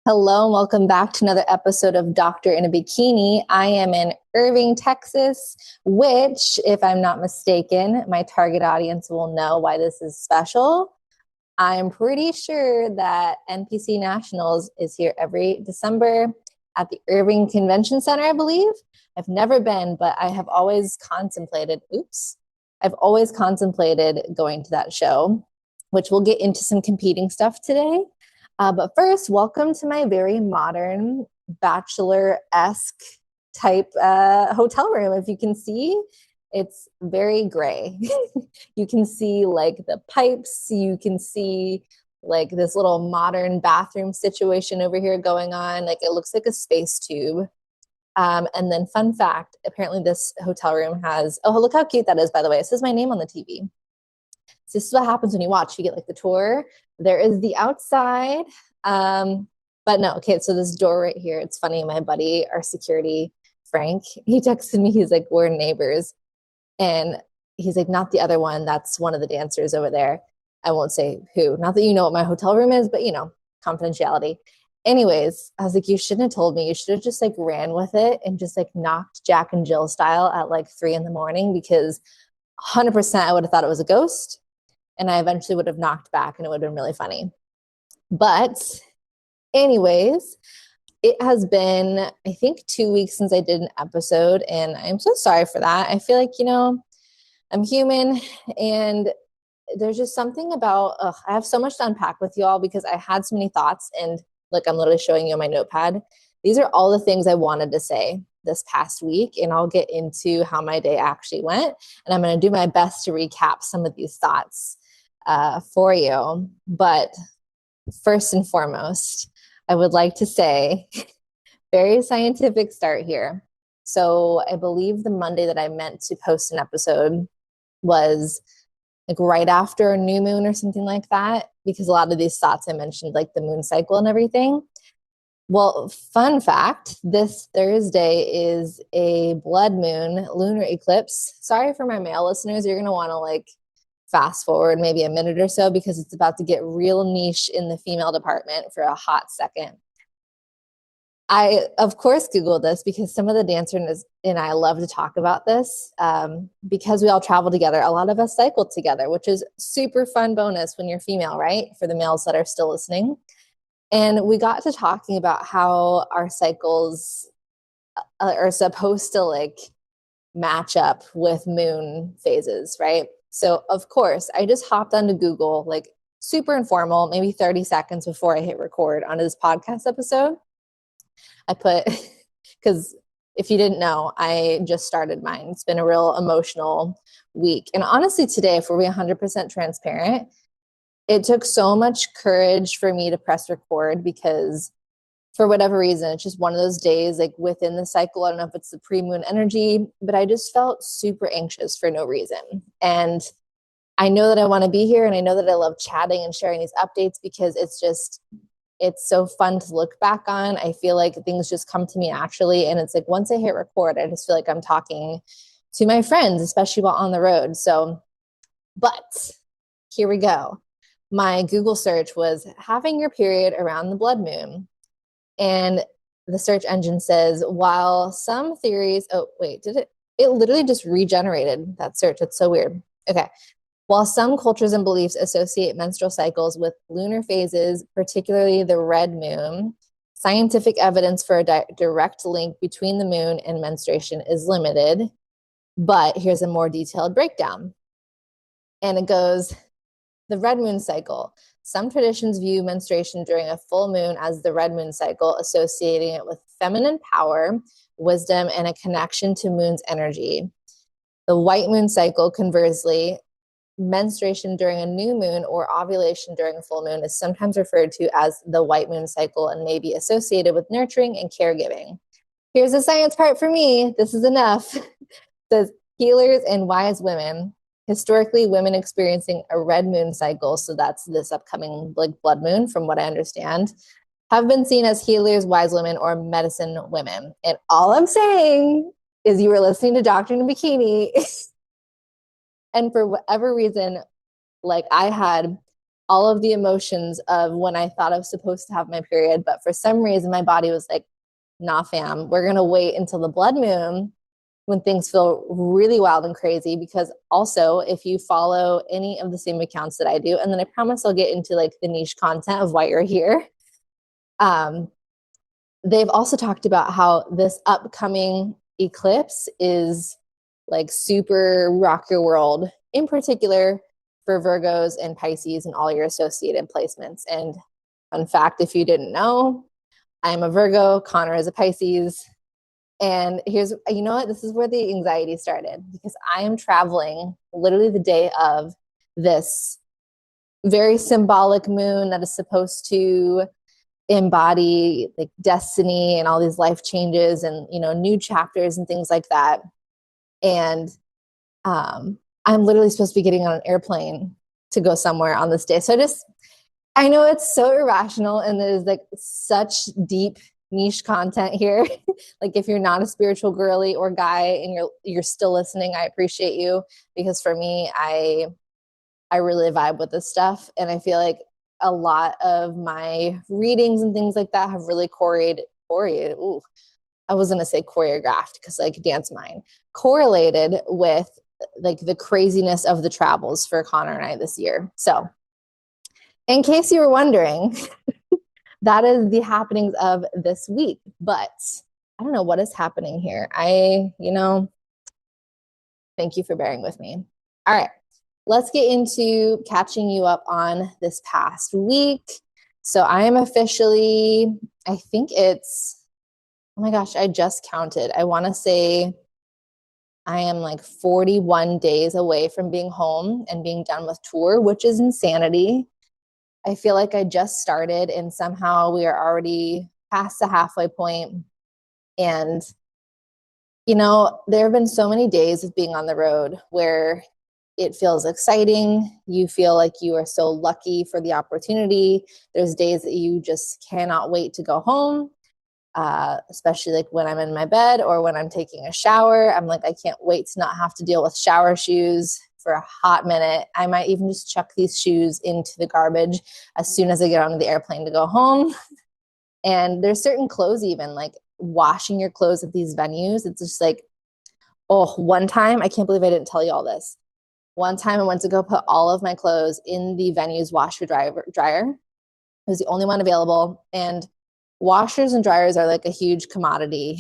Hello and welcome back to another episode of Doctor in a Bikini. I am in Irving, Texas, which, if I'm not mistaken, my target audience will know why this is special. I'm pretty sure that NPC Nationals is here every December at the Irving Convention Center, I believe. I've never been, but I've always contemplated going to that show, which we'll get into some competing stuff today. But first, welcome to my very modern bachelor-esque type hotel room. If you can see, it's very gray. You can see like the pipes, you can see like this little modern bathroom situation over here going on. Like it looks like a space tube. And then, fun fact, apparently, this hotel room has, oh, look how cute that is, by the way. It says my name on the TV. So this is what happens when you watch. You get like the tour. There is the outside. But no, okay, so this door right here, it's funny. My buddy, our security, Frank, he texted me. He's like, we're neighbors. And he's like, not the other one. That's one of the dancers over there. I won't say who. Not that you know what my hotel room is, but confidentiality. Anyways, I was like, you shouldn't have told me. You should have just like ran with it and just like knocked Jack and Jill style at like 3 a.m, because 100% I would have thought it was a ghost. And I eventually would have knocked back and it would have been really funny. But anyways, it has been, I think, 2 weeks since I did an episode, and I'm so sorry for that. I feel like, I'm human, and there's just something about, I have so much to unpack with you all because I had so many thoughts, and look, I'm literally showing you on my notepad. These are all the things I wanted to say this past week, and I'll get into how my day actually went, and I'm going to do my best to recap some of these thoughts for you. But first and foremost, I would like to say, very scientific start here. So I believe the Monday that I meant to post an episode was like right after a new moon or something like that, because a lot of these thoughts I mentioned, like the moon cycle and everything. Well, fun fact, this Thursday is a blood moon lunar eclipse. Sorry for my male listeners. You're going to want to like fast forward maybe a minute or so because it's about to get real niche in the female department for a hot second. I, of course, Googled this because some of the dancers and I love to talk about this because we all travel together. A lot of us cycle together, which is super fun bonus when you're female, right? For the males that are still listening. And we got to talking about how our cycles are supposed to like match up with moon phases, right? So, of course, I just hopped onto Google, like super informal, maybe 30 seconds before I hit record on this podcast episode. I put, because if you didn't know, I just started mine. It's been a real emotional week. And honestly, today, if we're being 100% transparent, it took so much courage for me to press record because for whatever reason, it's just one of those days like within the cycle. I don't know if it's the pre-moon energy, but I just felt super anxious for no reason. And I know that I want to be here and I know that I love chatting and sharing these updates because it's so fun to look back on. I feel like things just come to me naturally. And it's like once I hit record, I just feel like I'm talking to my friends, especially while on the road. So, but here we go. My Google search was having your period around the blood moon. And the search engine says, while some theories, oh, wait, did it? It literally just regenerated that search. It's so weird. Okay. While some cultures and beliefs associate menstrual cycles with lunar phases, particularly the red moon, scientific evidence for a direct link between the moon and menstruation is limited. But here's a more detailed breakdown. And it goes, the red moon cycle. Some traditions view menstruation during a full moon as the red moon cycle, associating it with feminine power, wisdom, and a connection to moon's energy. The white moon cycle, conversely, menstruation during a new moon or ovulation during a full moon is sometimes referred to as the white moon cycle and may be associated with nurturing and caregiving. Here's the science part for me. This is enough. It says healers and wise women. Historically, women experiencing a red moon cycle, so that's this upcoming like blood moon, from what I understand, have been seen as healers, wise women, or medicine women. And all I'm saying is you were listening to Doctor in a Bikini. And for whatever reason, like I had all of the emotions of when I thought I was supposed to have my period. But for some reason, my body was like, nah, fam, we're going to wait until the blood moon when things feel really wild and crazy. Because also, if you follow any of the same accounts that I do, and then I promise I'll get into like the niche content of why you're here. They've also talked about how this upcoming eclipse is like super rock your world, in particular for Virgos and Pisces and all your associated placements. And fun fact, if you didn't know, I'm a Virgo, Connor is a Pisces. And here's, you know what, this is where the anxiety started, because I am traveling literally the day of this very symbolic moon that is supposed to embody like destiny and all these life changes and, you know, new chapters and things like that. And I'm literally supposed to be getting on an airplane to go somewhere on this day. So I know it's so irrational and there's like such deep niche content here. Like if you're not a spiritual girly or guy and you're still listening, I appreciate you, because for me, I really vibe with this stuff. And I feel like a lot of my readings and things like that have really ooh, I was going to say choreographed because like dance mine, correlated with like the craziness of the travels for Connor and I this year. So in case you were wondering, that is the happenings of this week. But I don't know what is happening here. Thank you for bearing with me. All right, let's get into catching you up on this past week. So I am officially, I think it's, oh my gosh, I just counted. I want to say I am like 41 days away from being home and being done with tour, which is insanity. I feel like I just started and somehow we are already past the halfway point. And, you know, there have been so many days of being on the road where it feels exciting. You feel like you are so lucky for the opportunity. There's days that you just cannot wait to go home, especially like when I'm in my bed or when I'm taking a shower. I'm like, I can't wait to not have to deal with shower shoes for a hot minute. I might even just chuck these shoes into the garbage as soon as I get onto the airplane to go home. And there's certain clothes, even like washing your clothes at these venues. It's just like, oh, one time, I can't believe I didn't tell you all this. One time I went to go put all of my clothes in the venue's washer dryer. It was the only one available. And washers and dryers are like a huge commodity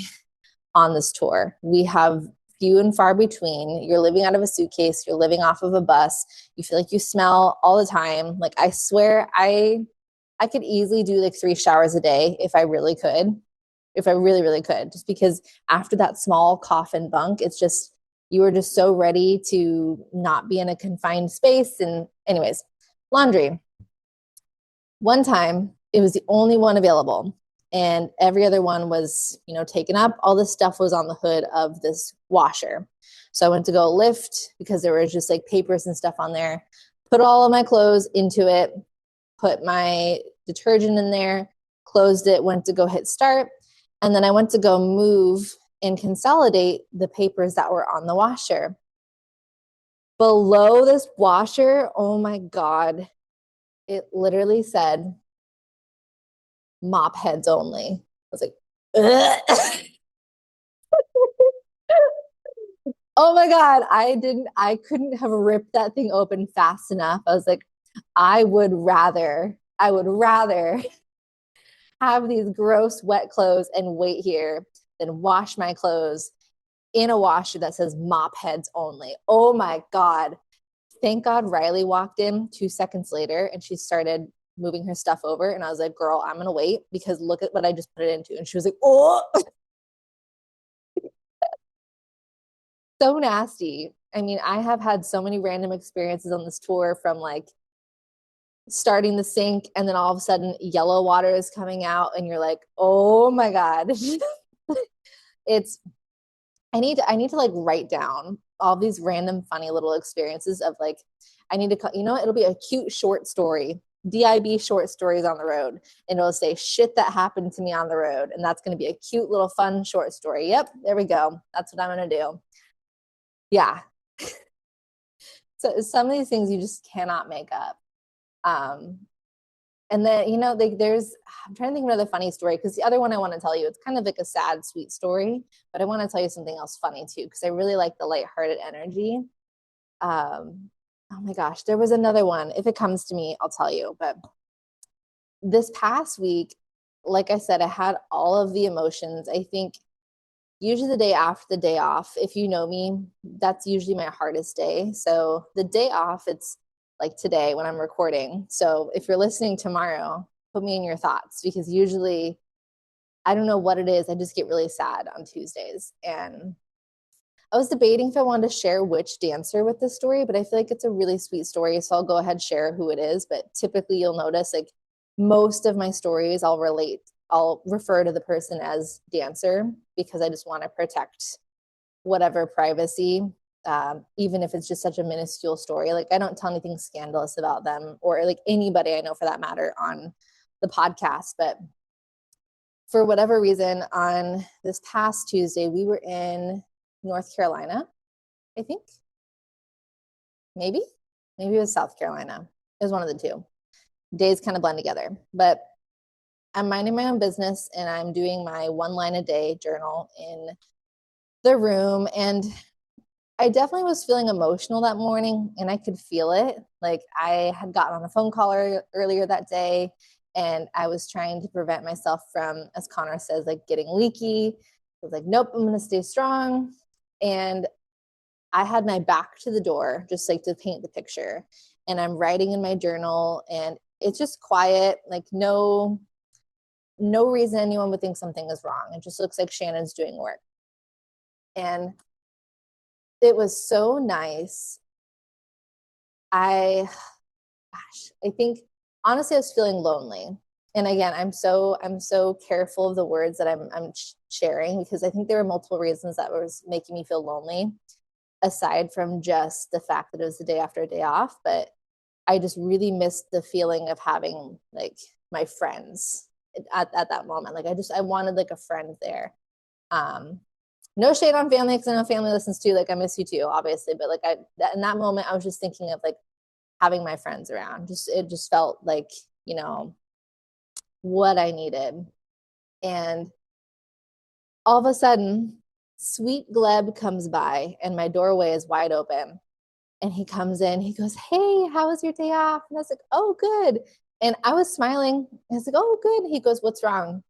on this tour. We have few and far between. You're living out of a suitcase. You're living off of a bus. You feel like you smell all the time. Like I swear I could easily do like 3 showers a day if I really could. If I really, really could. Just because after that small coffin bunk, it's just, you were just so ready to not be in a confined space. And anyways, laundry. One time, it was the only one available. And every other one was, you know, taken up. All this stuff was on the hood of this washer. So I went to go lift because there was just like papers and stuff on there. Put all of my clothes into it, put my detergent in there, closed it, went to go hit start. And then I went to go move and consolidate the papers that were on the washer. Below this washer, oh my God, it literally said mop heads only. I was like, oh my God, I couldn't have ripped that thing open fast enough. I was like, I would rather have these gross wet clothes and wait here than wash my clothes in a washer that says mop heads only. Oh my God. Thank God Riley walked in 2 seconds later and she started moving her stuff over. And I was like, girl, I'm going to wait because look at what I just put it into. And she was like, oh, so nasty. I mean, I have had so many random experiences on this tour, from like starting the sink and then all of a sudden yellow water is coming out and you're like, oh my God. It's, I need to like write down all these random funny little experiences of like, I need to, you know, it'll be a cute short story, DIB short stories on the road. And it'll say shit that happened to me on the road. And that's going to be a cute little fun short story. Yep. There we go. That's what I'm going to do. Yeah. So some of these things you just cannot make up. Um, and then, like I'm trying to think of another funny story because the other one I want to tell you, it's kind of like a sad, sweet story, but I want to tell you something else funny too, because I really like the lighthearted energy. Oh my gosh, there was another one. If it comes to me, I'll tell you. But this past week, like I said, I had all of the emotions. I think usually the day after the day off, if you know me, that's usually my hardest day. So the day off, it's like today when I'm recording. So if you're listening tomorrow, put me in your thoughts because usually I don't know what it is. I just get really sad on Tuesdays. And I was debating if I wanted to share which dancer with this story, but I feel like it's a really sweet story. So I'll go ahead and share who it is. But typically you'll notice like most of my stories I'll refer to the person as dancer because I just want to protect whatever privacy, even if it's just such a minuscule story. Like I don't tell anything scandalous about them or like anybody I know for that matter on the podcast. But for whatever reason, on this past Tuesday, we were in North Carolina, I think. Maybe it was South Carolina. It was one of the two. Days kind of blend together. But I'm minding my own business and I'm doing my 1 line a day journal in the room. And I definitely was feeling emotional that morning and I could feel it. Like I had gotten on a phone call earlier that day and I was trying to prevent myself from, as Connor says, like getting leaky. I was like, nope, I'm going to stay strong. And I had my back to the door, just like to paint the picture. And I'm writing in my journal and it's just quiet, like no reason anyone would think something is wrong. It just looks like Shannon's doing work. And it was so nice. I think honestly I was feeling lonely. And again, I'm so careful of the words that I'm sharing because I think there were multiple reasons that was making me feel lonely aside from just the fact that it was the day after a day off, but I just really missed the feeling of having like my friends at that moment. Like I wanted like a friend there. No shade on family because I know family listens too. Like I miss you too, obviously. But like in that moment, I was just thinking of like having my friends around. It just felt like, what I needed. And all of a sudden, Sweet Gleb comes by and my doorway is wide open. And he comes in, he goes, hey, how was your day off? And I was like, oh, good. And I was smiling. I was like, oh, good. He goes, what's wrong?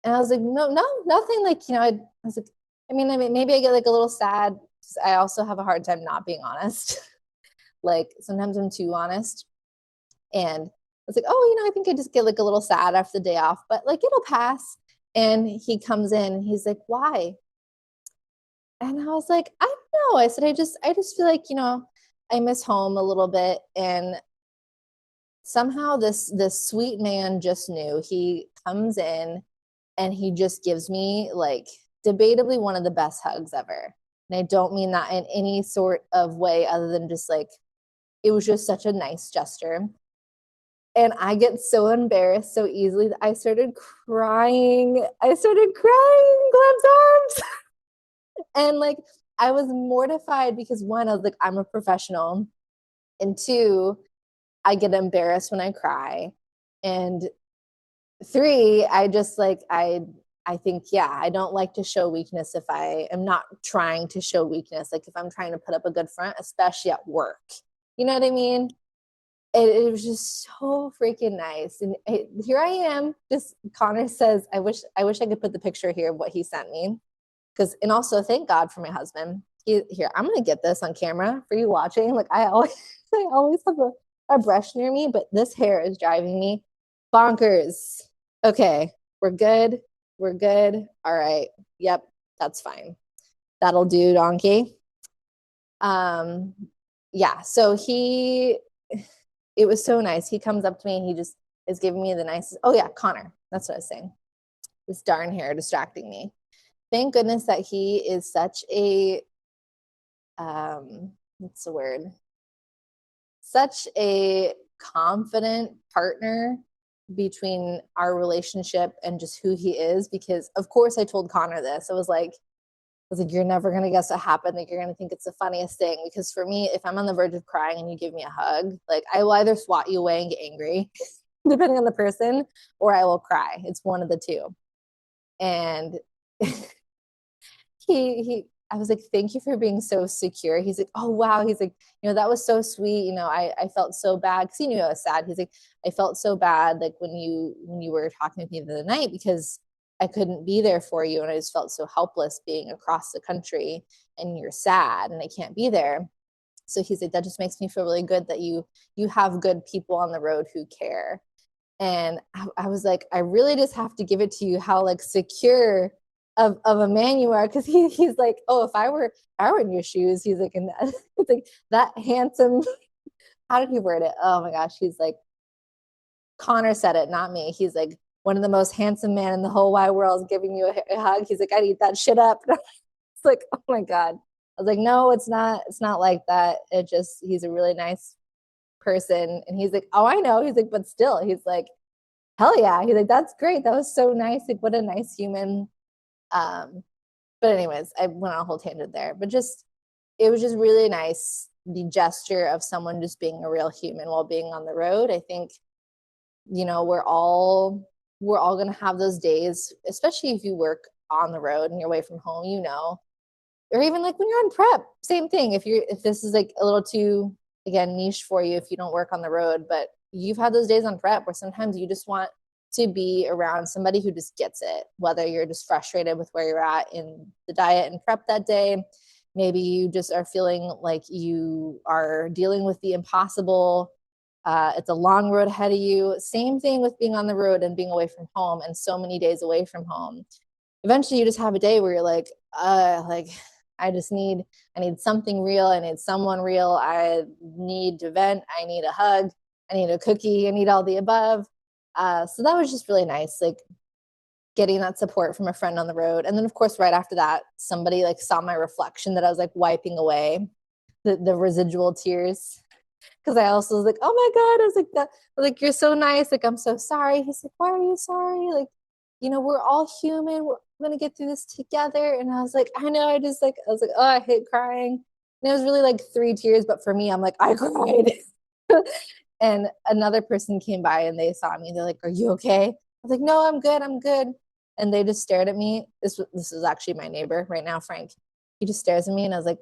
And I was like, no, nothing. Like, I was like, I mean, maybe I get like a little sad. I also have a hard time not being honest. Like sometimes I'm too honest. And I was like, oh, I think I just get like a little sad after the day off, but like it'll pass. And he comes in and he's like, why? And I was like, I don't know. I said, I just feel like, I miss home a little bit. And somehow this sweet man just knew. He comes in and he just gives me like debatably one of the best hugs ever. And I don't mean that in any sort of way other than just like it was just such a nice gesture. And I get so embarrassed so easily that I started crying. Gleb's arms. And like I was mortified because one, I was like, I'm a professional. And two, I get embarrassed when I cry. And three, I just like I think, yeah, I don't like to show weakness if I am not trying to show weakness. Like if I'm trying to put up a good front, especially at work. You know what I mean? It was just so freaking nice. And here I am. Just Connor says, I wish I could put the picture here of what he sent me. And also thank God for my husband. Here, I'm gonna get this on camera for you watching. Like I always have a brush near me, but this hair is driving me bonkers. Okay, we're good. We're good. All right. Yep, that's fine. That'll do, donkey. Yeah, so it was so nice. He comes up to me and he just is giving me the nicest. Oh yeah, Connor. That's what I was saying. This darn hair distracting me. Thank goodness that he is such a what's the word? Such a confident partner between our relationship and just who he is. Because of course I told Connor this. I was like, was like, you're never going to guess what happened. Like, you're going to think it's the funniest thing. Because for me, if I'm on the verge of crying and you give me a hug, like I will either swat you away and get angry, depending on the person, or I will cry. It's one of the two. And I was like, thank you for being so secure. He's like, oh wow. He's like, that was so sweet. I felt so bad because he knew I was sad. He's like, I felt so bad like when you were talking with me the other night because I couldn't be there for you and I just felt so helpless being across the country and you're sad and I can't be there. So he's like, that just makes me feel really good that you have good people on the road who care. And I was like, I really just have to give it to you how like secure of a man you are, because he's like, oh, if I were in your shoes, he's like, and that, it's like that handsome. How did he word it? Oh my gosh, he's like, Connor said it, not me. He's like, one of the most handsome men in the whole wide world is giving you a hug. He's like, I'd eat that shit up. It's like, oh my god. I was like, no, it's not. It's not like that. It just he's a really nice person, and he's like, oh, I know. He's like, but still, he's like, hell yeah. He's like, that's great. That was so nice. Like, what a nice human. But anyways, I went on a whole tangent there, but just, it was just really nice. The gesture of someone just being a real human while being on the road. I think, we're all going to have those days, especially if you work on the road and you're away from home, or even like when you're on prep, same thing. If this is like a little too, again, niche for you, if you don't work on the road, but you've had those days on prep where sometimes you just want to be around somebody who just gets it, whether you're just frustrated with where you're at in the diet and prep that day. Maybe you just are feeling like you are dealing with the impossible. It's a long road ahead of you. Same thing with being on the road and being away from home and so many days away from home. Eventually you just have a day where you're like, I need something real. I need someone real. I need to vent. I need a hug. I need a cookie. I need all the above. So that was just really nice, like getting that support from a friend on the road. And then of course, right after that, somebody like saw my reflection that I was like wiping away the residual tears. Cause I also was like, oh my God, I was like that, like, you're so nice. Like, I'm so sorry. He's like, why are you sorry? Like, we're all human. We're going to get through this together. And I was like, I know. I was like, oh, I hate crying. And it was really like 3 tears. But for me, I'm like, I cried. And another person came by and they saw me. They're like, are you okay? I was like, no, I'm good. I'm good. And they just stared at me. This is actually my neighbor right now, Frank. He just stares at me and I was like,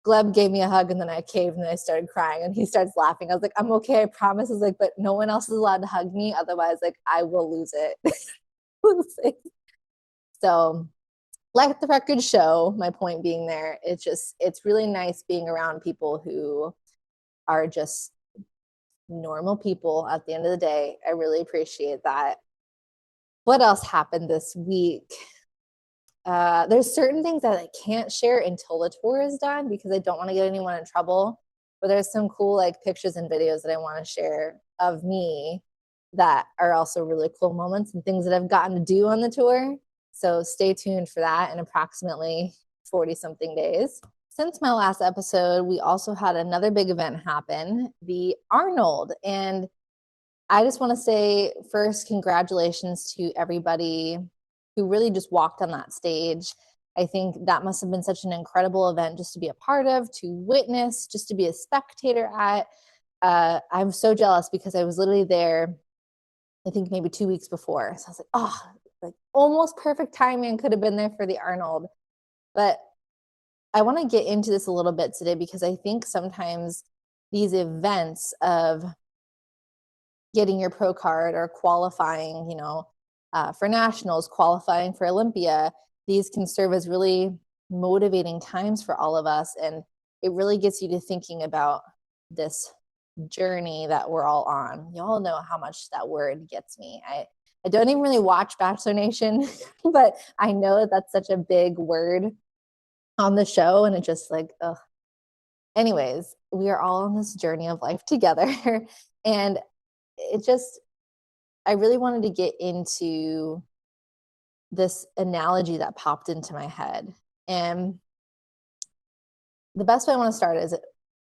Gleb gave me a hug and then I caved and then I started crying and he starts laughing. I was like, I'm okay, I promise. I was like, but no one else is allowed to hug me. Otherwise, like, I will lose it. So, let the record show, my point being there, it's really nice being around people who are just normal people at the end of the day. I really appreciate that. What else happened this week? There's certain things that I can't share until the tour is done because I don't want to get anyone in trouble. But there's some cool like pictures and videos that I want to share of me that are also really cool moments and things that I've gotten to do on the tour. So stay tuned for that in approximately 40 something days. Since my last episode, we also had another big event happen, the Arnold. And I just want to say first, congratulations to everybody who really just walked on that stage. I think that must have been such an incredible event just to be a part of, to witness, just to be a spectator at. I'm so jealous because I was literally there, I think maybe 2 weeks before. So I was like, oh, like almost perfect timing, could have been there for the Arnold. But I want to get into this a little bit today because I think sometimes these events of getting your pro card or qualifying, for nationals, qualifying for Olympia, these can serve as really motivating times for all of us. And it really gets you to thinking about this journey that we're all on. You all know how much that word gets me. I don't even really watch Bachelor Nation, but I know that that's such a big word on the show. And it just like, ugh. Anyways, we are all on this journey of life together. And I really wanted to get into this analogy that popped into my head. And the best way I want to start is,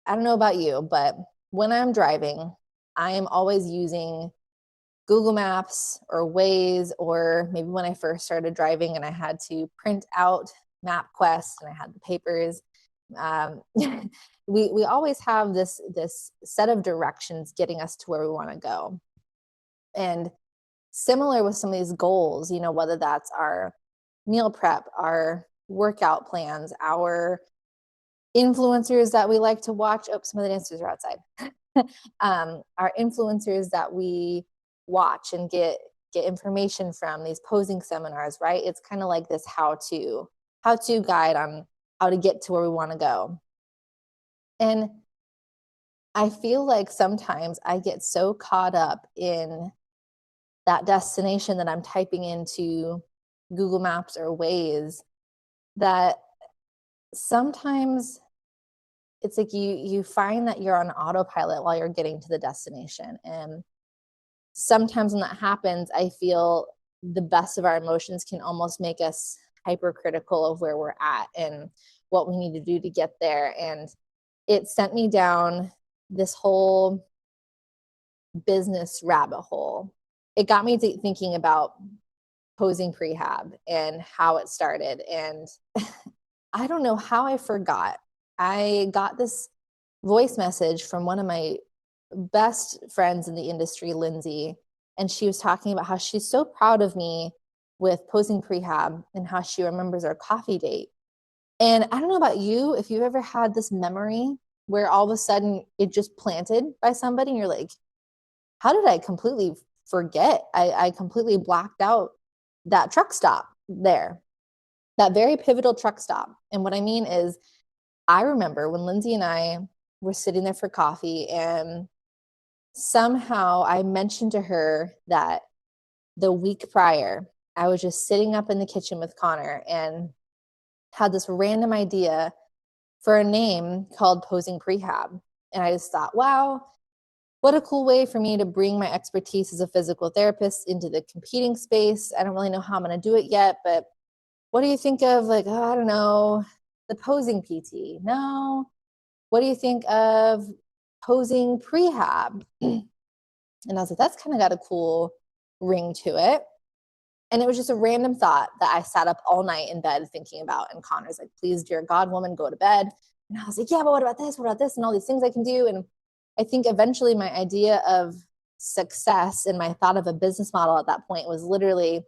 I don't know about you, but when I'm driving, I am always using Google Maps or Waze, or maybe when I first started driving and I had to print out MapQuest and I had the papers. We always have this set of directions getting us to where we want to go. And similar with some of these goals, whether that's our meal prep, our workout plans, our influencers that we like to watch. Oh, some of the dancers are outside. Our influencers that we watch and get information from, these posing seminars, right? It's kind of like this how-to guide on how to get to where we want to go. And I feel like sometimes I get so caught up in that destination that I'm typing into Google Maps or Waze that sometimes it's like you find that you're on autopilot while you're getting to the destination. And sometimes when that happens, I feel the best of our emotions can almost make us hypercritical of where we're at and what we need to do to get there. And it sent me down this whole business rabbit hole. It got me thinking about posing prehab and how it started. And I don't know how I forgot. I got this voice message from one of my best friends in the industry, Lindsay, and she was talking about how she's so proud of me with posing prehab and how she remembers our coffee date. And I don't know about you, if you've ever had this memory where all of a sudden it just planted by somebody and you're like, how did I completely forget? I completely blacked out that truck stop there, that very pivotal truck stop. And what I mean is, I remember when Lindsay and I were sitting there for coffee and somehow I mentioned to her that the week prior, I was just sitting up in the kitchen with Connor and had this random idea for a name called Posing Prehab. And I just thought, wow, what a cool way for me to bring my expertise as a physical therapist into the competing space. I don't really know how I'm going to do it yet, but what do you think of, like, oh, I don't know, the posing PT? No. What do you think of posing prehab? And I was like, that's kind of got a cool ring to it. And it was just a random thought that I sat up all night in bed thinking about. And Connor's like, please, dear God, woman, go to bed. And I was like, yeah, but what about this? What about this? And all these things I can do. And I think eventually my idea of success and my thought of a business model at that point was literally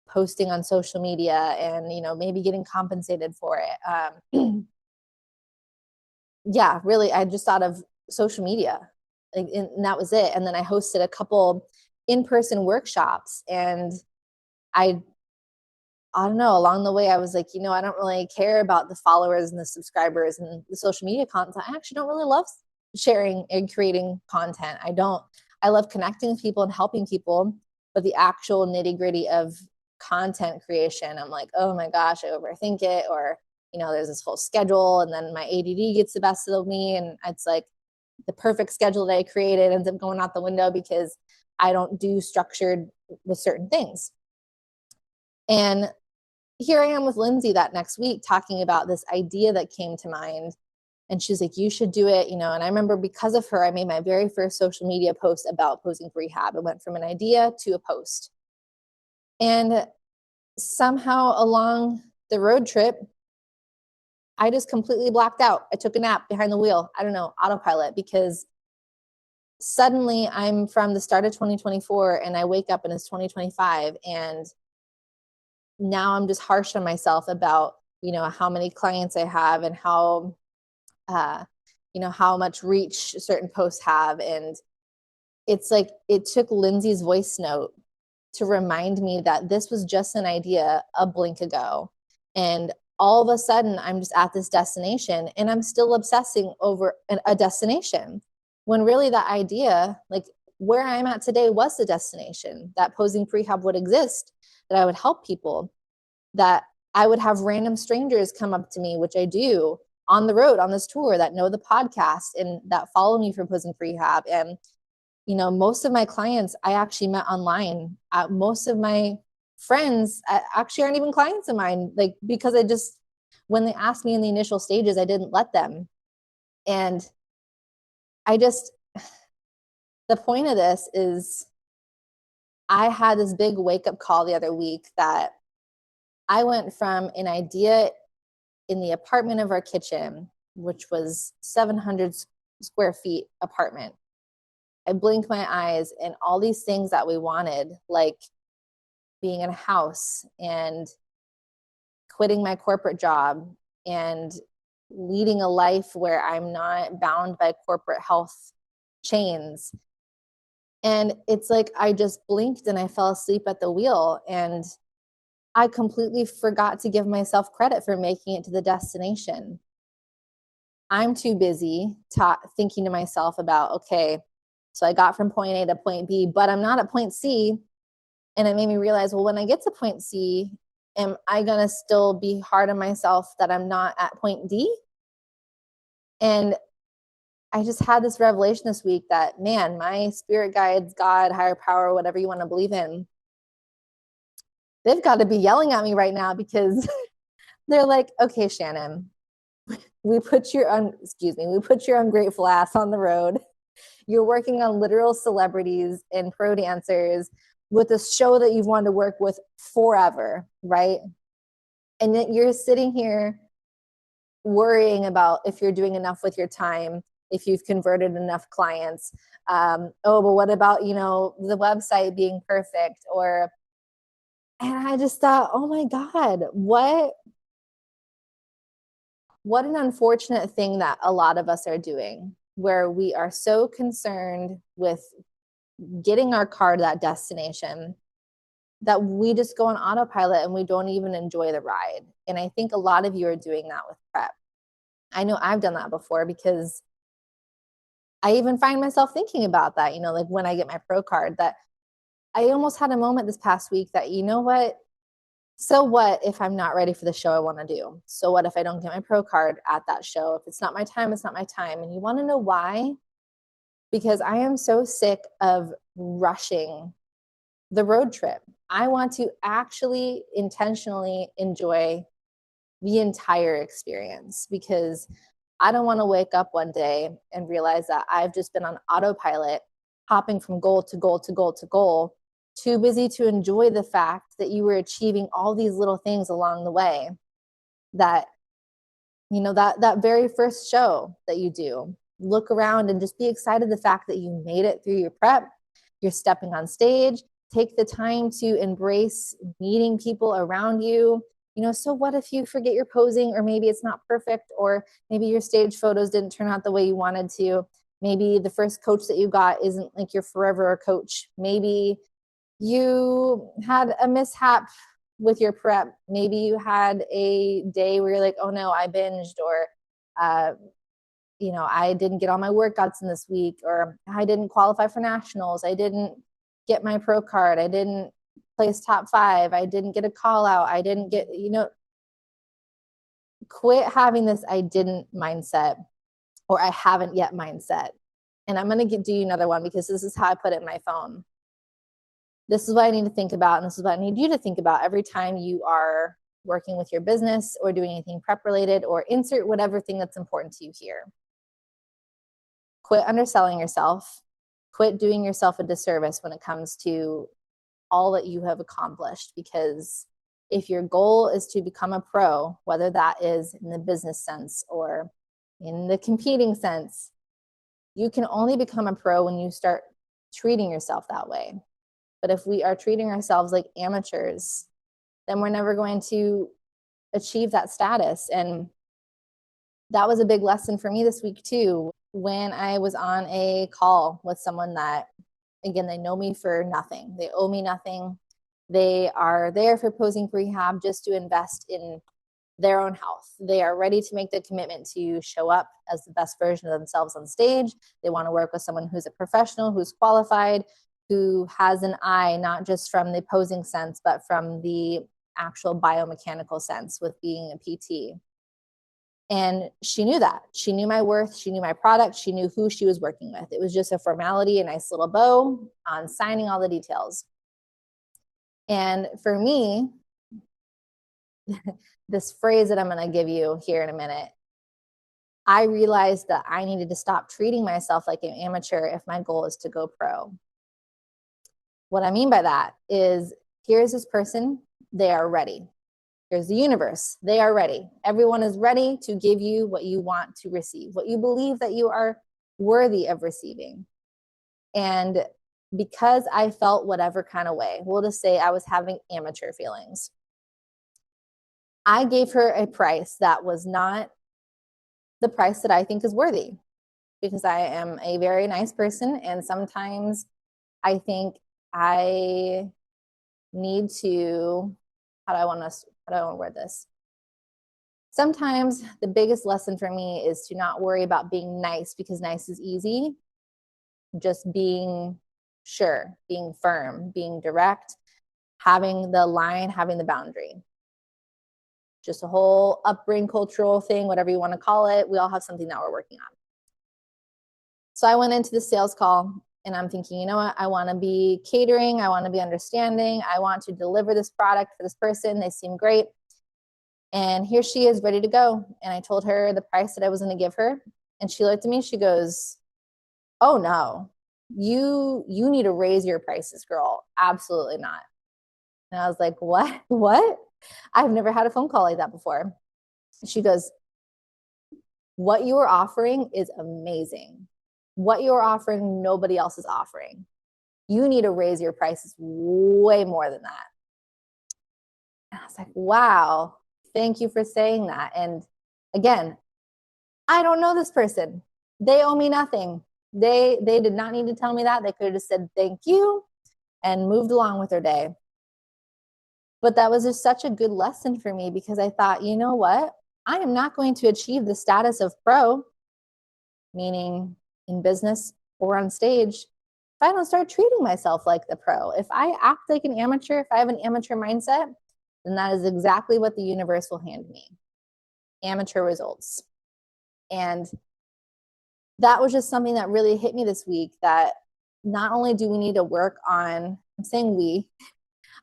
posting on social media and, maybe getting compensated for it. Yeah, really, I just thought of social media, and that was it. And then I hosted a couple in-person workshops, and I don't know, along the way, I was like, I don't really care about the followers and the subscribers and the social media content. I actually don't really love sharing and creating content. I love connecting with people and helping people, but the actual nitty-gritty of content creation, I'm like, oh my gosh, I overthink it, or there's this whole schedule, and then my ADD gets the best of me, and it's like the perfect schedule that I created ends up going out the window because I don't do structured with certain things. And here I am with Lindsay that next week talking about this idea that came to mind. And she's like, you should do it, and I remember because of her, I made my very first social media post about posing prehab. It went from an idea to a post. And somehow along the road trip, I just completely blacked out. I took a nap behind the wheel. I don't know, autopilot, because suddenly I'm from the start of 2024 and I wake up and it's 2025. And now I'm just harsh on myself about, how many clients I have and how, how much reach certain posts have. And it's like, it took Lindsay's voice note to remind me that this was just an idea a blink ago. And all of a sudden I'm just at this destination and I'm still obsessing over a destination, when really that idea, like where I'm at today, was the destination. That posing prehab would exist, that I would help people, that I would have random strangers come up to me, which I do on the road on this tour, that know the podcast and that follow me for posing prehab. And most of my clients I actually met online. Most of my friends actually aren't even clients of mine, like, because when they asked me in the initial stages, I didn't let them. And the point of this is, I had this big wake up call the other week that I went from an idea in the apartment of our kitchen, which was 700 square feet apartment. I blinked my eyes and all these things that we wanted, like being in a house and quitting my corporate job and leading a life where I'm not bound by corporate health chains. And it's like I just blinked and I fell asleep at the wheel. And I completely forgot to give myself credit for making it to the destination. I'm too busy thinking to myself about, okay, so I got from point A to point B, but I'm not at point C. And it made me realize, well, when I get to point C, am I going to still be hard on myself that I'm not at point D? And I just had this revelation this week that, man, my spirit guides, God, higher power, whatever you want to believe in, they've got to be yelling at me right now because they're like, okay, Shannon, we put your ungrateful ass on the road. You're working on literal celebrities and pro dancers with a show that you've wanted to work with forever, right? And yet you're sitting here worrying about if you're doing enough with your time, if you've converted enough clients. Oh, but what about, the website being perfect? And I just thought, oh my God, what an unfortunate thing that a lot of us are doing, where we are so concerned with getting our car to that destination that we just go on autopilot and we don't even enjoy the ride. And I think a lot of you are doing that with prep. I know I've done that before because I even find myself thinking about that, like when I get my pro card, that I almost had a moment this past week that, you know what? So what if I'm not ready for the show I want to do? So what if I don't get my pro card at that show? If it's not my time, it's not my time. And you want to know why? Because I am so sick of rushing the road trip. I want to actually intentionally enjoy the entire experience because I don't want to wake up one day and realize that I've just been on autopilot, hopping from goal to goal to goal to goal, too busy to enjoy the fact that you were achieving all these little things along the way. That, that very first show that you do, look around and just be excited the fact that you made it through your prep, you're stepping on stage, take the time to embrace meeting people around you. So what if you forget your posing, or maybe it's not perfect, or maybe your stage photos didn't turn out the way you wanted to. Maybe the first coach that you got isn't like your forever coach. Maybe you had a mishap with your prep. Maybe you had a day where you're like, oh no, I binged, or I didn't get all my workouts in this week, or I didn't qualify for nationals. I didn't get my pro card. I didn't place top 5. I didn't get a call out. I didn't get, quit having this I didn't mindset, or I haven't yet mindset. And I'm going to do you another one because this is how I put it in my phone. This is what I need to think about. And this is what I need you to think about every time you are working with your business or doing anything prep related, or insert whatever thing that's important to you here. Quit underselling yourself. Quit doing yourself a disservice when it comes to all that you have accomplished. Because if your goal is to become a pro, whether that is in the business sense or in the competing sense, you can only become a pro when you start treating yourself that way. But if we are treating ourselves like amateurs, then we're never going to achieve that status. And that was a big lesson for me this week too, when I was on a call with someone that, again, they know me for nothing. They owe me nothing. They are there for posing rehab just to invest in their own health. They are ready to make the commitment to show up as the best version of themselves on stage. They want to work with someone who's a professional, who's qualified, who has an eye, not just from the posing sense, but from the actual biomechanical sense with being a PT. And she knew that. She knew my worth. She knew my product. She knew who she was working with. It was just a formality, a nice little bow on signing all the details. And for me, this phrase that I'm going to give you here in a minute, I realized that I needed to stop treating myself like an amateur if my goal is to go pro. What I mean by that is, here's this person, they are ready. Here's the universe. They are ready. Everyone is ready to give you what you want to receive, what you believe that you are worthy of receiving. And because I felt whatever kind of way, we'll just say I was having amateur feelings, I gave her a price that was not the price that I think is worthy, because I am a very nice person. And sometimes I think I need to, how do I want to word this? Sometimes the biggest lesson for me is to not worry about being nice, because nice is easy. Just being sure, being firm, being direct, having the line, having the boundary. Just a whole upbringing, cultural thing, whatever you want to call it. We all have something that we're working on. So I went into the sales call and I'm thinking, you know what? I want to be catering. I want to be understanding. I want to deliver this product for this person. They seem great. And here she is ready to go. And I told her the price that I was going to give her. And she looked at me, she goes, oh no, you need to raise your prices, girl. Absolutely not. And I was like, what? I've never had a phone call like that before. She goes, what you are offering is amazing. What you're offering, nobody else is offering. You need to raise your prices way more than that. And I was like, wow, thank you for saying that. And again, I don't know this person. They owe me nothing. They did not need to tell me that. They could have just said thank you and moved along with their day. But that was just such a good lesson for me, because I thought, you know what? I am not going to achieve the status of pro, meaning in business or on stage, if I don't start treating myself like the pro. If I act like an amateur, if I have an amateur mindset, then that is exactly what the universe will hand me. Amateur results. And that was just something that really hit me this week, that not only do we need to work on, I'm saying we,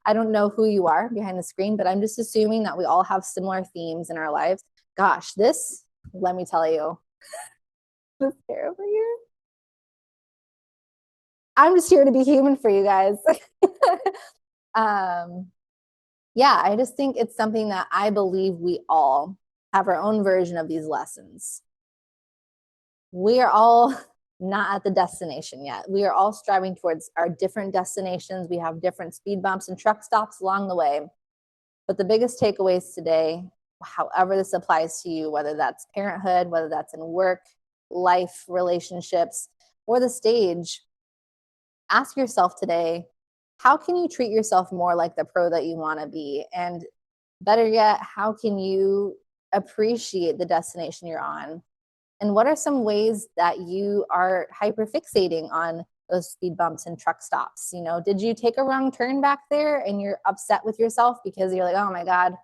I don't know who you are behind the screen, but I'm just assuming that we all have similar themes in our lives. Gosh, this, let me tell you, this hair over here. I'm just here to be human for you guys. Yeah, I just think it's something that I believe we all have our own version of these lessons. We are all not at the destination yet. We are all striving towards our different destinations. We have different speed bumps and truck stops along the way. But the biggest takeaways today, however this applies to you, whether that's parenthood, whether that's in work, life, relationships, or the stage, ask yourself today, how can you treat yourself more like the pro that you want to be? And better yet, how can you appreciate the destination you're on? And what are some ways that you are hyperfixating on those speed bumps and truck stops? You know, did you take a wrong turn back there and you're upset with yourself because you're like, oh my God,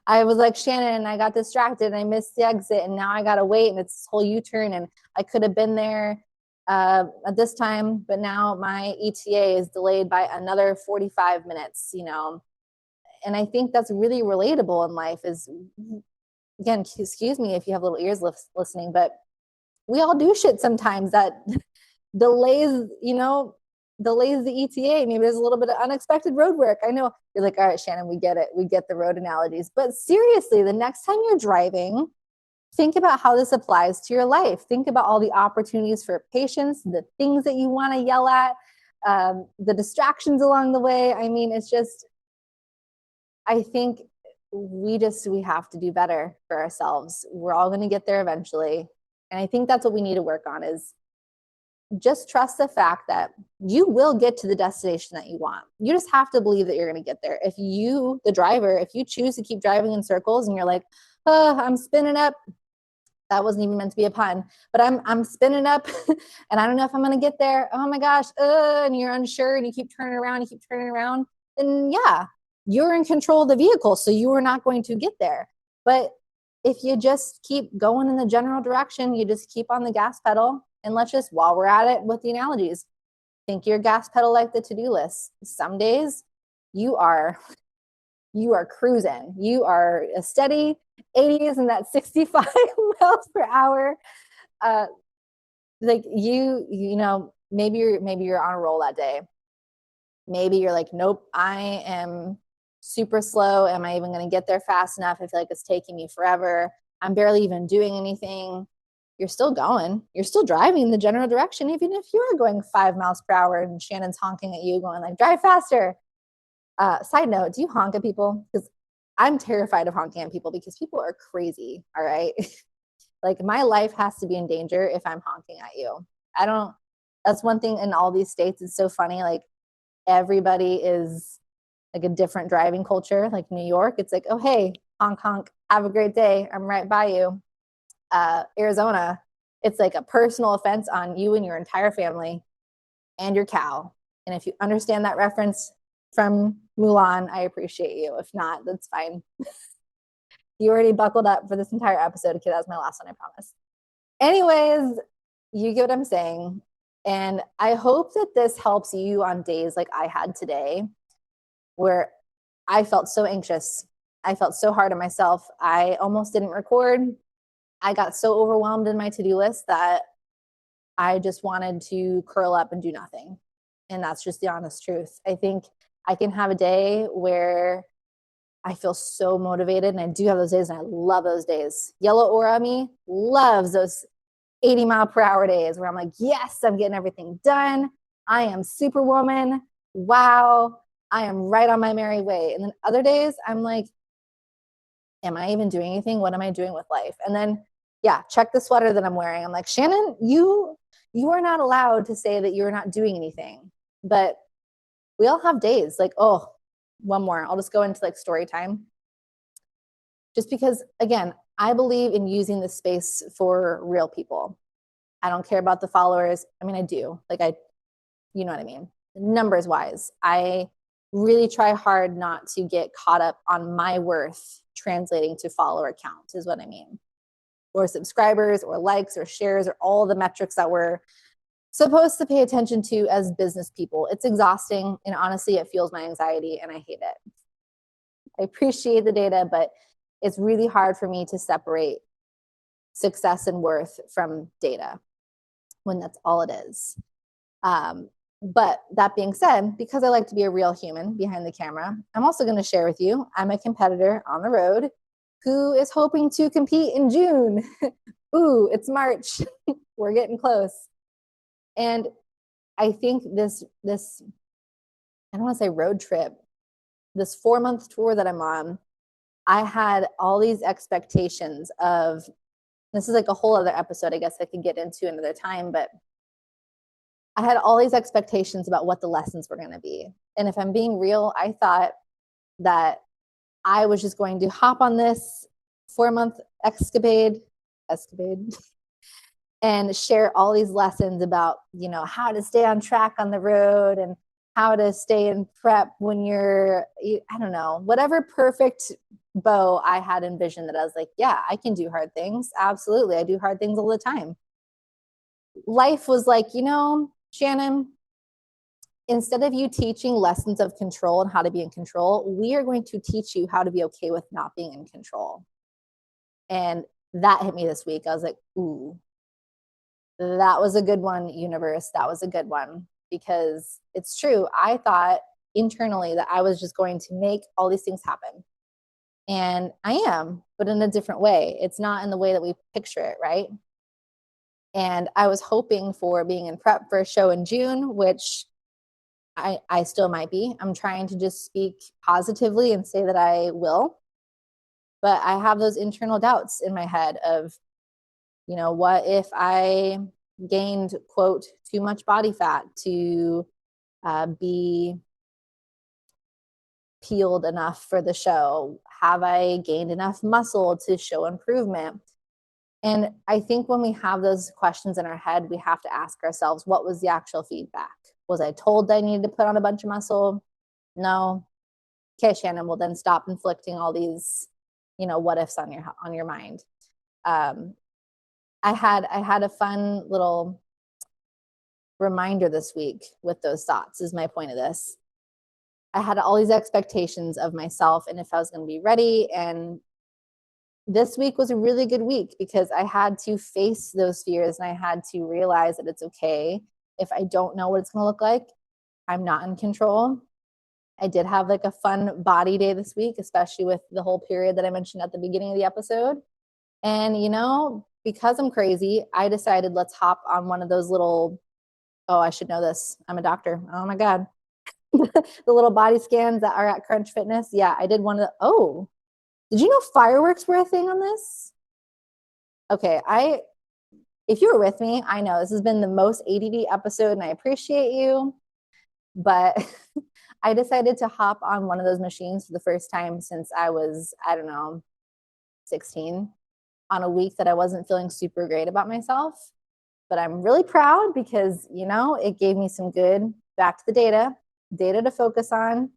I was like Shannon and I got distracted and I missed the exit and now I got to wait and it's this whole U-turn and I could have been there at this time, but now my ETA is delayed by another 45 minutes, you know. And I think that's really relatable in life is, again, excuse me if you have little ears listening, but we all do shit sometimes that delays, you know, delays the ETA. Maybe there's a little bit of unexpected road work. I know you're like, all right, Shannon, we get it. We get the road analogies. But seriously, the next time you're driving, think about how this applies to your life. Think about all the opportunities for patience, the things that you want to yell at, the distractions along the way. I mean, it's just, I think we have to do better for ourselves. We're all going to get there eventually. And I think that's what we need to work on, is just trust the fact that you will get to the destination that you want. You just have to believe that you're going to get there. If you, the driver, if you choose to keep driving in circles and you're like, oh, I'm spinning up, that wasn't even meant to be a pun, but I'm spinning up and I don't know if I'm going to get there. Oh my gosh. And you're unsure and you keep turning around, then yeah, you're in control of the vehicle. So you are not going to get there. But if you just keep going in the general direction, you just keep on the gas pedal, and let's just, while we're at it with the analogies, think your gas pedal like the to-do list. Some days you are cruising. You are a steady 80s and that 65 miles per hour. Like you know, maybe you're on a roll that day. Maybe you're like, nope, I am super slow. Am I even going to get there fast enough? I feel like it's taking me forever. I'm barely even doing anything. You're still going. You're still driving in the general direction, even if you are going 5 miles per hour and Shannon's honking at you, going like, drive faster. Side note, do you honk at people? Because I'm terrified of honking at people because people are crazy. All right. Like my life has to be in danger if I'm honking at you. I don't, that's one thing in all these states. It's so funny. Like everybody is like a different driving culture. Like New York, it's like, oh, hey, honk, honk, have a great day. I'm right by you. Arizona, it's like a personal offense on you and your entire family and your cow. And if you understand that reference from Mulan, I appreciate you. If not, that's fine. You already buckled up for this entire episode. Okay, that's my last one, I promise. Anyways, you get what I'm saying. And I hope that this helps you on days like I had today, where I felt so anxious. I felt so hard on myself. I almost didn't record. I got so overwhelmed in my to-do list that I just wanted to curl up and do nothing. And that's just the honest truth. I think I can have a day where I feel so motivated, and I do have those days, and I love those days. Yellow aura me loves those 80-mile-per-hour days where I'm like, yes, I'm getting everything done. I am superwoman. Wow. I am right on my merry way. And then other days I'm like, am I even doing anything? What am I doing with life? And then, yeah, check the sweater that I'm wearing. I'm like, Shannon, you are not allowed to say that you're not doing anything. But we all have days like, oh, one more. I'll just go into like story time. Just because, again, I believe in using this space for real people. I don't care about the followers. I mean, I do. Like you know what I mean? Numbers wise, I really try hard not to get caught up on my worth translating to follower count is what I mean. Or subscribers or likes or shares or all the metrics that we're supposed to pay attention to as business people. It's exhausting, and honestly, it fuels my anxiety, and I hate it. I appreciate the data, but it's really hard for me to separate success and worth from data when that's all it is. But that being said, because I like to be a real human behind the camera, I'm also going to share with you, I'm a competitor on the road who is hoping to compete in June. Ooh, it's March. We're getting close. And I think this, I don't want to say road trip, this 4-month tour that I'm on, I had all these expectations of, this is like a whole other episode, I guess I could get into another time, but I had all these expectations about what the lessons were going to be. And if I'm being real, I thought that I was just going to hop on this 4-month escapade and share all these lessons about, you know, how to stay on track on the road and how to stay in prep when you're, I don't know, whatever perfect bow I had envisioned, that I was like, yeah, I can do hard things. Absolutely. I do hard things all the time. Life was like, you know, Shannon, instead of you teaching lessons of control and how to be in control, we are going to teach you how to be okay with not being in control. And that hit me this week. I was like, ooh, that was a good one, universe. That was a good one, because it's true. I thought internally that I was just going to make all these things happen. And I am, but in a different way. It's not in the way that we picture it, right? And I was hoping for being in prep for a show in June, which I still might be. I'm trying to just speak positively and say that I will. But I have those internal doubts in my head of, you know, what if I gained, quote, too much body fat to be peeled enough for the show? Have I gained enough muscle to show improvement? And I think when we have those questions in our head, we have to ask ourselves, what was the actual feedback? Was I told that I needed to put on a bunch of muscle? No. Okay, Shannon, well then stop inflicting all these, you know, what ifs on your mind. I had a fun little reminder this week with those thoughts, is my point of this. I had all these expectations of myself and if I was going to be ready. And this week was a really good week because I had to face those fears and I had to realize that it's okay if I don't know what it's going to look like. I'm not in control. I did have like a fun body day this week, especially with the whole period that I mentioned at the beginning of the episode. And, you know, because I'm crazy, I decided let's hop on one of those little, oh, I should know this. I'm a doctor. Oh my God. The little body scans that are at Crunch Fitness. Yeah, I did one of the, oh, did you know fireworks were a thing on this? Okay, if you were with me, I know this has been the most ADD episode and I appreciate you, but I decided to hop on one of those machines for the first time since I was, I don't know, 16 on a week that I wasn't feeling super great about myself. But I'm really proud because, you know, it gave me some good back to the data to focus on.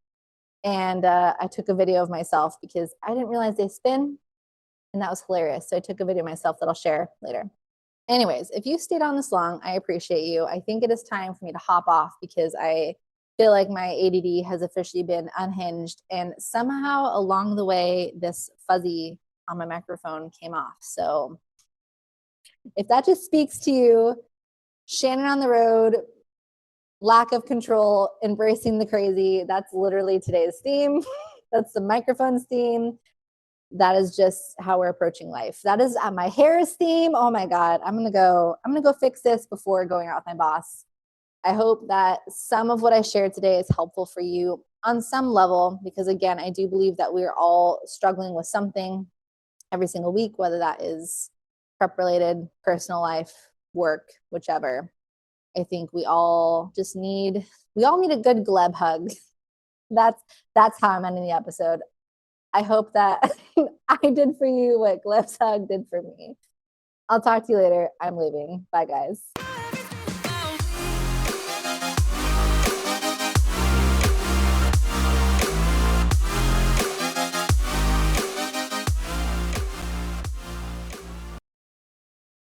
And I took a video of myself because I didn't realize they spin. And that was hilarious. So I took a video of myself that I'll share later. Anyways, if you stayed on this long, I appreciate you. I think it is time for me to hop off because I feel like my ADD has officially been unhinged. And somehow along the way, this fuzzy on my microphone came off. So if that just speaks to you, Shannon on the road, lack of control, embracing the crazy, that's literally today's theme. That's the microphone's theme. That is just how we're approaching life. That is my hair's theme. Oh my God. I'm gonna go fix this before going out with my boss. I hope that some of what I shared today is helpful for you on some level, because again, I do believe that we're all struggling with something every single week, whether that is prep related, personal life, work, whichever. I think we all need a good gleb hug. That's how I'm ending the episode. I hope that I did for you what Gleb's hug did for me. I'll talk to you later. I'm leaving. Bye, guys.